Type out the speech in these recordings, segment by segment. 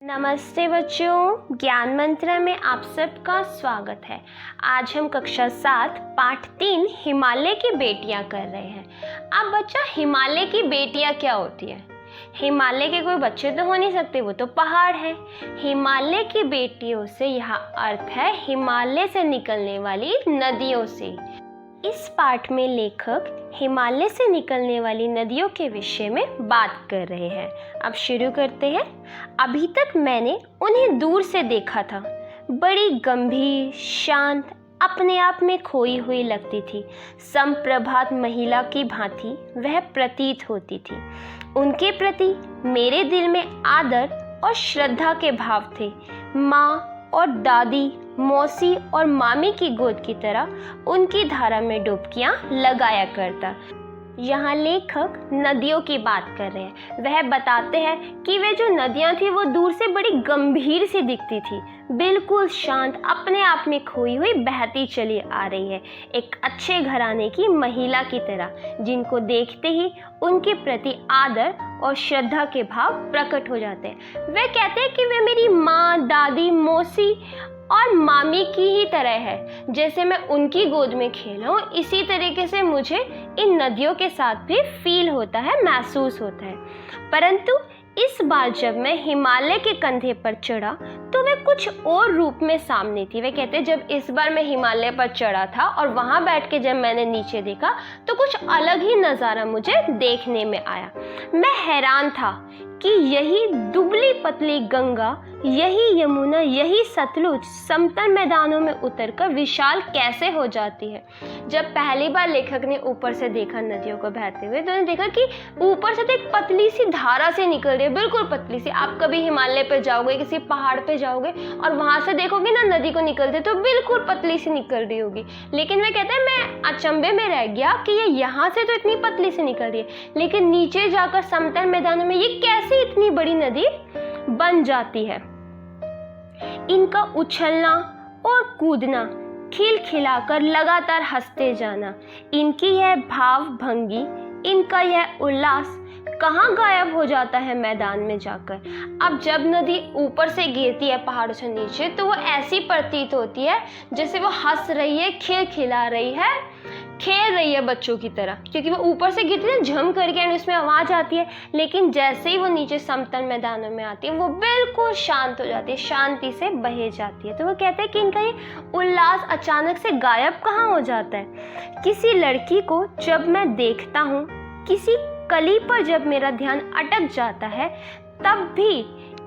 नमस्ते बच्चों, ज्ञान मंत्र में आप सबका स्वागत है। आज हम कक्षा 7 पाठ 3 हिमालय की बेटियां कर रहे हैं। अब बच्चा, हिमालय की बेटियां क्या होती है? हिमालय के कोई बच्चे तो हो नहीं सकते, वो तो पहाड़ है। हिमालय की बेटियों से यहाँ अर्थ है हिमालय से निकलने वाली नदियों से। इस पाठ में लेखक हिमालय से निकलने वाली नदियों के विषय में बात कर रहे हैं। अब शुरू करते हैं। अभी तक मैंने उन्हें दूर से देखा था। बड़ी गंभीर, शांत, अपने आप में खोई हुई लगती थी। संप्रभात महिला की भांति वह प्रतीत होती थी। उनके प्रति मेरे दिल में आदर और श्रद्धा के भाव थे। माँ और दादी, मौसी और मामी की गोद की तरह उनकी धारा में डुबकियां लगाया करता। यहाँ लेखक नदियों की बात कर रहे हैं। वह बताते हैं कि वे जो नदियाँ थी वो दूर से बड़ी गंभीर सी दिखती थी, बिल्कुल शांत, अपने आप में खोई हुई बहती चली आ रही है, एक अच्छे घराने की महिला की तरह, जिनको देखते ही उनके प्रति आदर और श्रद्धा के भाव प्रकट हो जाते हैं। वे कहते हैं कि वे मेरी माँ, दादी, मौसी और मामी की ही तरह है। जैसे मैं उनकी गोद में खेला हूँ, इसी तरीके से मुझे इन नदियों के साथ भी फील होता है, महसूस होता है। परंतु इस बार जब मैं हिमालय के कंधे पर चढ़ा तो वे कुछ और रूप में सामने थी। वे कहते हैं जब इस बार मैं हिमालय पर चढ़ा था और वहाँ बैठ के जब मैंने नीचे देखा तो कुछ अलग ही नज़ारा मुझे देखने में आया। मैं हैरान था कि यही दुबली पतली गंगा, यही यमुना, यही सतलुज समतल मैदानों में उतरकर विशाल कैसे हो जाती है। जब पहली बार लेखक ने ऊपर से देखा नदियों को बहते हुए, तो उन्होंने देखा कि ऊपर से तो एक पतली सी धारा से निकल रही है, बिल्कुल पतली सी। आप कभी हिमालय पे जाओगे, किसी पहाड़ पे जाओगे और वहाँ से देखोगे ना नदी को निकलते, तो बिल्कुल पतली सी निकल रही होगी। लेकिन वे कहते हैं मैं अचंभे में रह गया कि ये यहाँ से तो इतनी पतली सी निकल रही है, लेकिन नीचे जाकर समतल मैदानों में ये कैसे इतनी बड़ी नदी बन जाती है। इनका उछलना और कूदना, खिलखिलाकर लगातार हंसते जाना, इनकी यह भाव भंगी, इनका यह उल्लास कहाँ गायब हो जाता है मैदान में जाकर। अब जब नदी ऊपर से गिरती है पहाड़ों से नीचे, तो वो ऐसी प्रतीत होती है जैसे वो हंस रही है, खिलखिला रही है, खेल रही है बच्चों की तरह, क्योंकि वो ऊपर से गिरती है झम करके और उसमें आवाज़ आती है। लेकिन जैसे ही वो नीचे समतल मैदानों में आती है, वो बिल्कुल शांत हो जाती है, शांति से बहे जाती है। तो वो कहते हैं कि इनका ये उल्लास अचानक से गायब कहाँ हो जाता है। किसी लड़की को जब मैं देखता हूँ, किसी कली पर जब मेरा ध्यान अटक जाता है, तब भी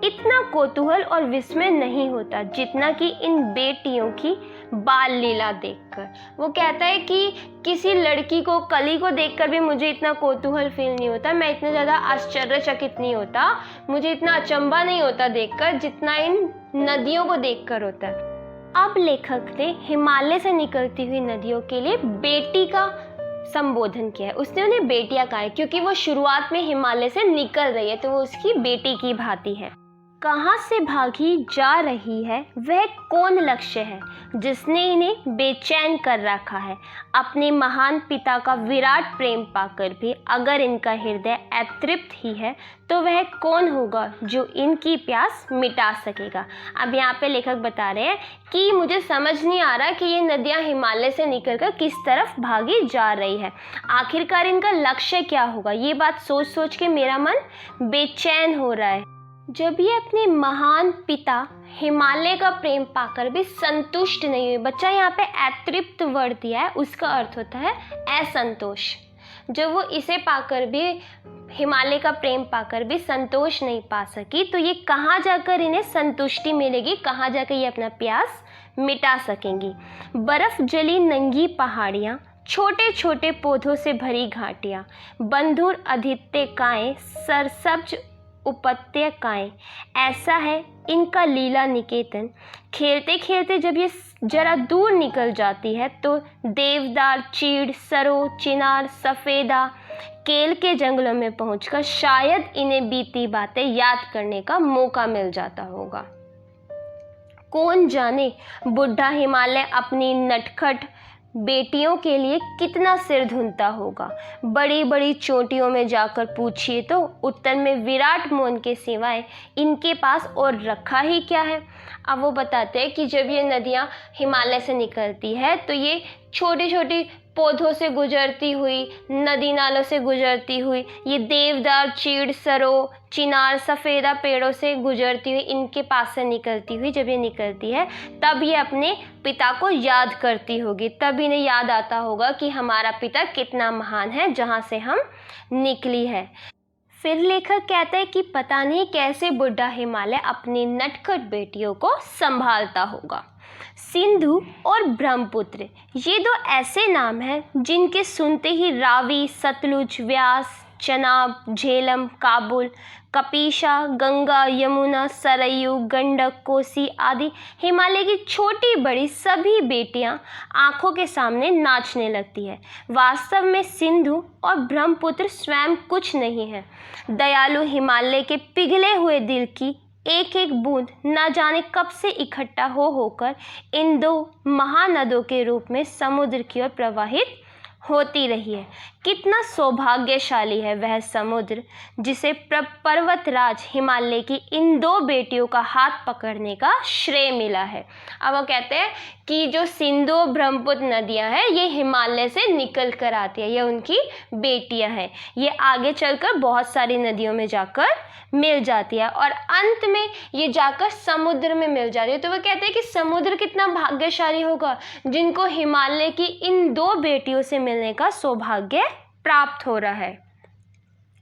इतना कौतूहल और विस्मय नहीं होता जितना कि इन बेटियों की बाल लीला देखकर। वो कहता है कि किसी लड़की को, कली को देखकर भी मुझे इतना कौतूहल फील नहीं होता, मैं इतना ज़्यादा आश्चर्यचकित नहीं होता, मुझे इतना अचंभा नहीं होता देखकर जितना इन नदियों को देखकर होता है। अब लेखक ने हिमालय से निकलती हुई नदियों के लिए बेटी का संबोधन किया है। उसने उन्हें बेटियां कहा है क्योंकि वो शुरुआत में हिमालय से निकल रही है, तो वो उसकी बेटी की भांति है। कहाँ से भागी जा रही है, वह कौन लक्ष्य है जिसने इन्हें बेचैन कर रखा है। अपने महान पिता का विराट प्रेम पाकर भी अगर इनका हृदय अतृप्त ही है, तो वह कौन होगा जो इनकी प्यास मिटा सकेगा। अब यहाँ पे लेखक बता रहे हैं कि मुझे समझ नहीं आ रहा कि ये नदियाँ हिमालय से निकलकर किस तरफ भागी जा रही है, आखिरकार इनका लक्ष्य क्या होगा। ये बात सोच सोच के मेरा मन बेचैन हो रहा है। जब ये अपने महान पिता हिमालय का प्रेम पाकर भी संतुष्ट नहीं हुए, बच्चा यहाँ पे अतृप्त वर्ड दिया है, उसका अर्थ होता है असंतोष। जब वो इसे पाकर भी, हिमालय का प्रेम पाकर भी संतोष नहीं पा सकी, तो ये कहाँ जाकर इन्हें संतुष्टि मिलेगी, कहाँ जाकर ये अपना प्यास मिटा सकेंगी। बर्फ जली नंगी पहाड़ियाँ, छोटे छोटे पौधों से भरी घाटियाँ, बंधुर अधित्यकाएँ, सरसब्ज उपत्यकाएं, ऐसा है इनका लीला निकेतन। खेलते खेलते जब ये जरा दूर निकल जाती है, तो देवदार, चीड़, सरो, चिनार, सफ़ेदा, केल के जंगलों में पहुंचकर शायद इन्हें बीती बातें याद करने का मौका मिल जाता होगा। कौन जाने बुढ़ा हिमालय अपनी नटखट बेटियों के लिए कितना सिर धुनता होगा। बड़ी बड़ी चोटियों में जाकर पूछिए तो उत्तर में विराट मोहन के सिवाय इनके पास और रखा ही क्या है। अब वो बताते हैं कि जब ये नदियाँ हिमालय से निकलती है तो ये छोटी छोटी पौधों से गुजरती हुई, नदी नालों से गुजरती हुई, ये देवदार, चीड़, सरो, चिनार, सफ़ेदा पेड़ों से गुजरती हुई इनके पास से निकलती हुई जब ये निकलती है तब ये अपने पिता को याद करती होगी। तब इन्हें याद आता होगा कि हमारा पिता कितना महान है जहाँ से हम निकली है। फिर लेखक कहता है कि पता नहीं कैसे बुढ़ा हिमालय अपनी नटखट बेटियों को संभालता होगा। सिंधु और ब्रह्मपुत्र ये दो ऐसे नाम हैं जिनके सुनते ही रावी, सतलुज, व्यास, चनाब, झेलम, काबुल, कपीशा, गंगा, यमुना, सरयू, गंडक, कोसी आदि हिमालय की छोटी बड़ी सभी बेटियां आंखों के सामने नाचने लगती है। वास्तव में सिंधु और ब्रह्मपुत्र स्वयं कुछ नहीं है। दयालु हिमालय के पिघले हुए दिल की एक एक बूंद न जाने कब से इकट्ठा होकर इन दो महानदों के रूप में समुद्र की ओर प्रवाहित होती रही है। कितना सौभाग्यशाली है वह समुद्र जिसे पर्वतराज हिमालय की इन दो बेटियों का हाथ पकड़ने का श्रेय मिला है। अब वो कहते हैं कि जो सिंधु ब्रह्मपुत्र नदियां हैं ये हिमालय से निकल कर आती है, ये उनकी बेटियां हैं। ये आगे चलकर बहुत सारी नदियों में जाकर मिल जाती है और अंत में ये जाकर समुद्र में मिल जाती है। तो वो कहते हैं कि समुद्र कितना भाग्यशाली होगा जिनको हिमालय की इन दो बेटियों से मिलने का सौभाग्य प्राप्त हो रहा है।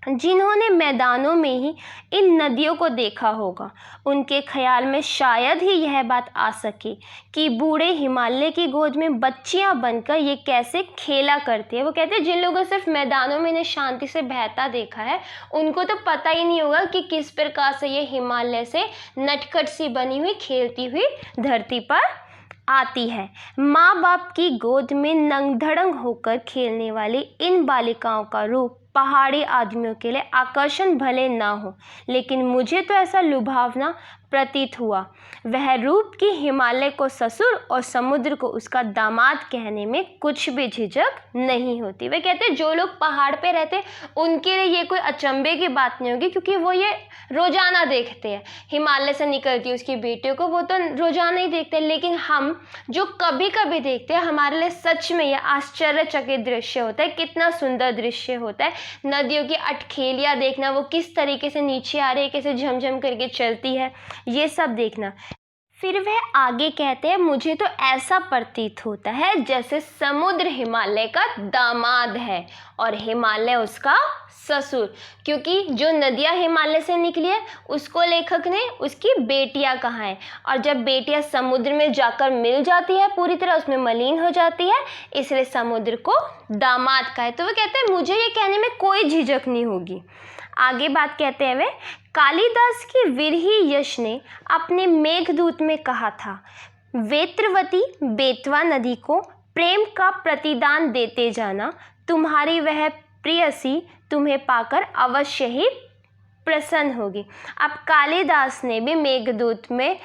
जिन्होंने मैदानों में ही इन नदियों को देखा होगा उनके ख्याल में शायद ही यह बात आ सके कि बूढ़े हिमालय की गोद में बच्चियां बनकर ये कैसे खेला करती है। वो कहते हैं जिन लोगों सिर्फ मैदानों में इन्हें शांति से बहता देखा है उनको तो पता ही नहीं होगा कि किस प्रकार से ये हिमालय से नटखट सी बनी हुई खेलती हुई धरती पर आती है। माँ बाप की गोद में नंगधड़ंग होकर खेलने वाली इन बालिकाओं का रूप पहाड़ी आदमियों के लिए आकर्षण भले ना हो, लेकिन मुझे तो ऐसा लुभावना प्रतीत हुआ। वह रूप की हिमालय को ससुर और समुद्र को उसका दामाद कहने में कुछ भी झिझक नहीं होती। वे कहते हैं जो लोग पहाड़ पे रहते उनके लिए ये कोई अचंभे की बात नहीं होगी क्योंकि वो ये रोजाना देखते हैं। हिमालय से निकलती उसकी बेटियों को वो तो रोजाना ही देखते हैं, लेकिन हम जो कभी कभी देखते हैं हमारे लिए सच में यह आश्चर्यचकित दृश्य होता है। कितना सुंदर दृश्य होता है। नदियों की अटखेलियाँ देखना, वो किस तरीके से नीचे आ रही है, कैसे झमझम करके चलती है, ये सब देखना। फिर वह आगे कहते हैं मुझे तो ऐसा प्रतीत होता है जैसे समुद्र हिमालय का दामाद है और हिमालय उसका ससुर, क्योंकि जो नदियाँ हिमालय से निकली है उसको लेखक ने उसकी बेटियाँ कहा है और जब बेटियाँ समुद्र में जाकर मिल जाती है पूरी तरह उसमें मलिन हो जाती है, इसलिए समुद्र को दामाद कहा है। तो वो कहते हैं मुझे ये कहने में कोई झिझक नहीं होगी। आगे बात कहते हैं वे कालिदास की विरही यश ने अपने मेघदूत में कहा था वेत्रवती बेतवा नदी को प्रेम का प्रतिदान देते जाना, तुम्हारी वह प्रियसी तुम्हें पाकर अवश्य ही प्रसन्न होगी। अब कालिदास ने भी मेघदूत में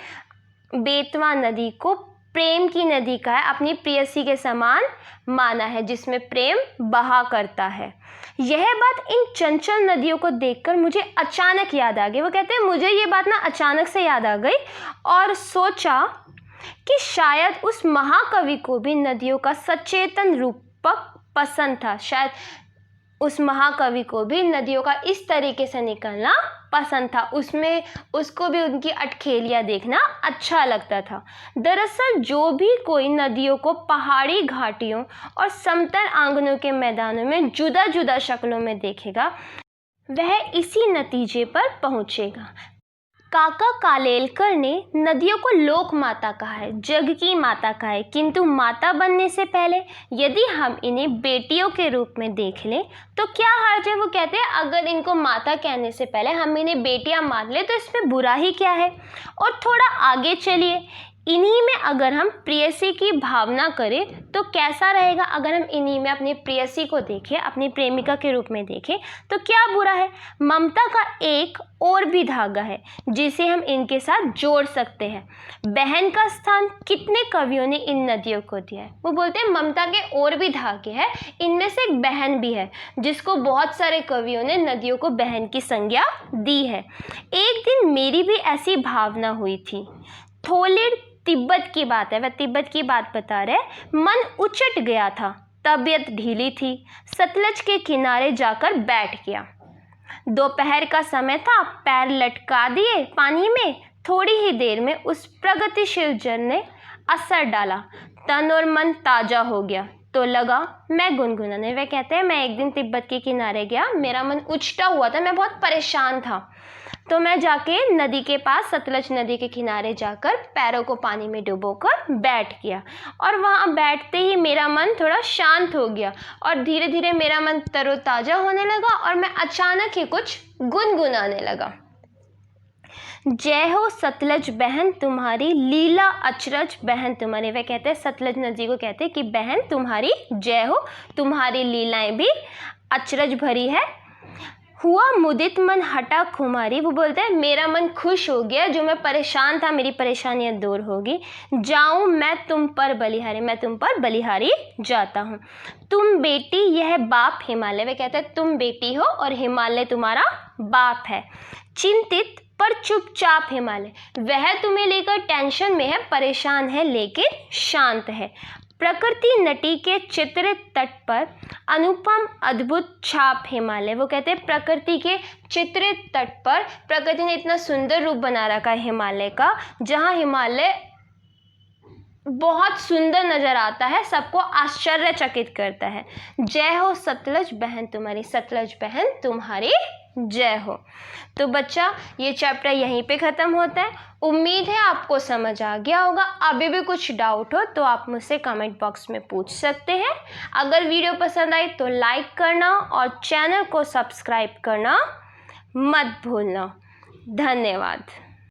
बेतवा नदी को प्रेम की नदी का है, अपनी प्रियसी के समान माना है जिसमें प्रेम बहा करता है। यह बात इन चंचल नदियों को देखकर मुझे अचानक याद आ गई। वो कहते हैं मुझे ये बात ना अचानक से याद आ गई और सोचा कि शायद उस महाकवि को भी नदियों का सचेतन रूपक पसंद था। शायद उस महाकवि को भी नदियों का इस तरीके से निकलना पसंद था, उसमें उसको भी उनकी अटखेलियाँ देखना अच्छा लगता था। दरअसल जो भी कोई नदियों को पहाड़ी घाटियों और समतल आंगनों के मैदानों में जुदा जुदा शक्लों में देखेगा वह इसी नतीजे पर पहुँचेगा। काका कालेलकर ने नदियों को लोक माता कहा है, जग की माता कहा है, किंतु माता बनने से पहले यदि हम इन्हें बेटियों के रूप में देख लें तो क्या हर्ज है। वो कहते हैं अगर इनको माता कहने से पहले हम इन्हें बेटियां मान लें तो इसमें बुरा ही क्या है। और थोड़ा आगे चलिए, इन्हीं में अगर हम प्रेयसी की भावना करें तो कैसा रहेगा? अगर हम इन्हीं में अपनी प्रेयसी को देखें, अपनी प्रेमिका के रूप में देखें तो क्या बुरा है? ममता का एक और भी धागा है जिसे हम इनके साथ जोड़ सकते हैं। बहन का स्थान कितने कवियों ने इन नदियों को दिया है? वो बोलते हैं ममता के और भी धागे हैं, इनमें से एक बहन भी है जिसको बहुत सारे कवियों ने नदियों को बहन की संज्ञा दी है। एक दिन मेरी भी ऐसी भावना हुई थी। थोलिड तिब्बत की बात है, वह तिब्बत की बात बता रहे। मन उचट गया था, तबीयत ढीली थी, सतलज के किनारे जाकर बैठ गया। दोपहर का समय था, पैर लटका दिए पानी में। थोड़ी ही देर में उस प्रगतिशील जल ने असर डाला, तन और मन ताजा हो गया तो लगा मैं गुनगुनाने। वे कहते हैं मैं एक दिन तिब्बत के किनारे गया, मेरा मन उचटा हुआ था, मैं बहुत परेशान था, तो मैं जाके नदी के पास, सतलज नदी के किनारे जाकर पैरों को पानी में डुबोकर बैठ गया और वहाँ बैठते ही मेरा मन थोड़ा शांत हो गया और धीरे धीरे मेरा मन तरोताज़ा होने लगा और मैं अचानक ही कुछ गुनगुनाने लगा। जय हो सतलज बहन तुम्हारी, लीला अचरज बहन तुम्हारी। वे कहते हैं, सतलज नदी को कहते हैं कि बहन तुम्हारी जय हो, तुम्हारी लीलाएं भी अचरज भरी है। हुआ मुदित मन हटा खुमारी। वो बोलते हैं मेरा मन खुश हो गया, जो मैं परेशान था मेरी परेशानियां दूर होगी। जाऊं मैं तुम पर बलिहारी, मैं तुम पर बलिहारी जाता हूँ। तुम बेटी यह बाप हिमालय। वे कहते हैं तुम बेटी हो और हिमालय तुम्हारा बाप है। चिंतित पर चुपचाप हिमालय, वह तुम्हें लेकर टेंशन में है, परेशान है लेकिन शांत है। प्रकृति नटी के चित्रित तट पर अनुपम अद्भुत छाप हिमालय। वो कहते हैं प्रकृति के चित्रित तट पर प्रकृति ने इतना सुंदर रूप बना रखा है हिमालय का, जहाँ हिमालय बहुत सुंदर नज़र आता है, सबको आश्चर्यचकित करता है। जय हो सतलज बहन तुम्हारी, सतलज बहन तुम्हारी जय हो। तो बच्चा ये चैप्टर यहीं पे ख़त्म होता है। उम्मीद है आपको समझ आ गया होगा। अभी भी कुछ डाउट हो तो आप मुझसे कमेंट बॉक्स में पूछ सकते हैं। अगर वीडियो पसंद आई तो लाइक करना और चैनल को सब्सक्राइब करना मत भूलना। धन्यवाद।